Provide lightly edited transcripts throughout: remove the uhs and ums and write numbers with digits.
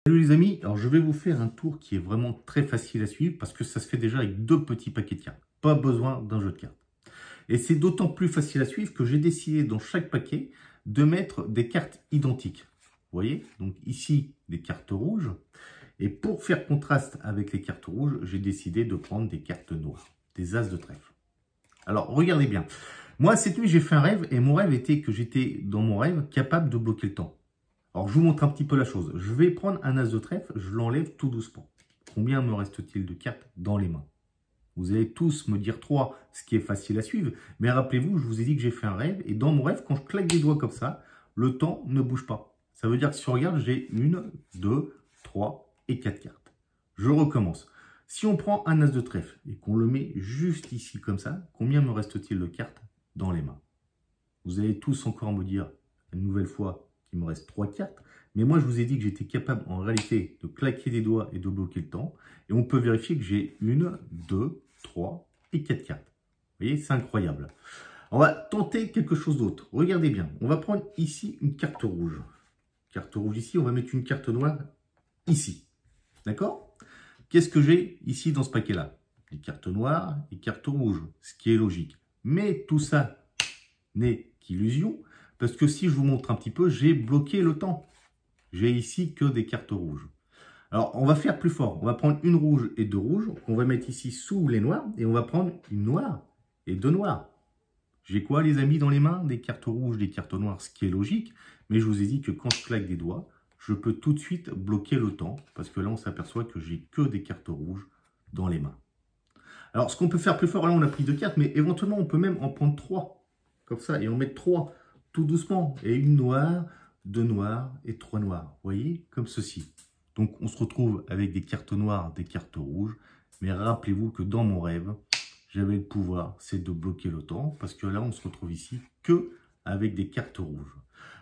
Salut les amis, alors je vais vous faire un tour qui est vraiment très facile à suivre parce que ça se fait déjà avec deux petits paquets de cartes. Pas besoin d'un jeu de cartes. Et c'est d'autant plus facile à suivre que j'ai décidé dans chaque paquet de mettre des cartes identiques. Vous voyez? Donc ici, des cartes rouges. Et pour faire contraste avec les cartes rouges, j'ai décidé de prendre des cartes noires, des as de trèfle. Alors regardez bien. Moi, cette nuit, j'ai fait un rêve et mon rêve était que j'étais dans mon rêve capable de bloquer le temps. Alors, je vous montre un petit peu la chose. Je vais prendre un as de trèfle, je l'enlève tout doucement. Combien me reste-t-il de cartes dans les mains? Vous allez tous me dire 3, ce qui est facile à suivre. Mais rappelez-vous, je vous ai dit que j'ai fait un rêve. Et dans mon rêve, quand je claque des doigts comme ça, le temps ne bouge pas. Ça veut dire que si on regarde, j'ai 1, 2, 3 et 4 cartes. Je recommence. Si on prend un as de trèfle et qu'on le met juste ici comme ça, combien me reste-t-il de cartes dans les mains? Vous allez tous encore me dire, une nouvelle fois, il me reste 3 cartes. Mais moi, je vous ai dit que j'étais capable, en réalité, de claquer des doigts et de bloquer le temps. Et on peut vérifier que j'ai 1, 2, 3 et 4 cartes. Vous voyez, c'est incroyable. On va tenter quelque chose d'autre. Regardez bien. On va prendre ici une carte rouge. Carte rouge ici, on va mettre une carte noire ici. D'accord? Qu'est-ce que j'ai ici dans ce paquet-là? Des cartes noires et cartes rouges, ce qui est logique. Mais tout ça n'est qu'illusion. Parce que si je vous montre un petit peu, j'ai bloqué le temps. J'ai ici que des cartes rouges. Alors, on va faire plus fort. On va prendre une rouge et deux rouges. On va mettre ici sous les noirs. Et on va prendre une noire et deux noirs. J'ai quoi, les amis, dans les mains? Des cartes rouges, des cartes noires, ce qui est logique. Mais je vous ai dit que quand je claque des doigts, je peux tout de suite bloquer le temps. Parce que là, on s'aperçoit que j'ai que des cartes rouges dans les mains. Alors, ce qu'on peut faire plus fort, là, on a pris deux cartes. Mais éventuellement, on peut même en prendre trois. Comme ça. Et en mettre trois. Tout doucement, et une noire, deux noirs et trois noirs. Vous voyez, comme ceci. Donc, on se retrouve avec des cartes noires, des cartes rouges. Mais rappelez-vous que dans mon rêve, j'avais le pouvoir, c'est de bloquer le temps. Parce que là, on se retrouve ici que avec des cartes rouges.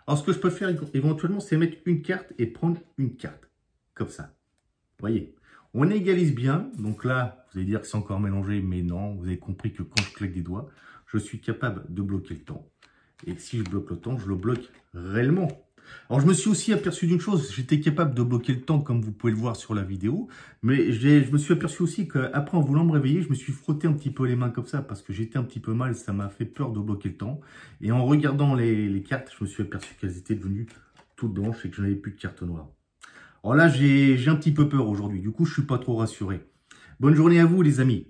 Alors, ce que je peux faire éventuellement, c'est mettre une carte et prendre une carte. Comme ça. Vous voyez, on égalise bien. Donc là, vous allez dire que c'est encore mélangé, mais non. Vous avez compris que quand je claque des doigts, je suis capable de bloquer le temps. Et si je bloque le temps, je le bloque réellement. Alors, je me suis aussi aperçu d'une chose. J'étais capable de bloquer le temps, comme vous pouvez le voir sur la vidéo. Mais je me suis aperçu aussi qu'après, en voulant me réveiller, je me suis frotté un petit peu les mains comme ça. Parce que j'étais un petit peu mal. Ça m'a fait peur de bloquer le temps. Et en regardant les cartes, je me suis aperçu qu'elles étaient devenues toutes blanches et que je n'avais plus de cartes noires. Alors là, j'ai un petit peu peur aujourd'hui. Du coup, je ne suis pas trop rassuré. Bonne journée à vous, les amis.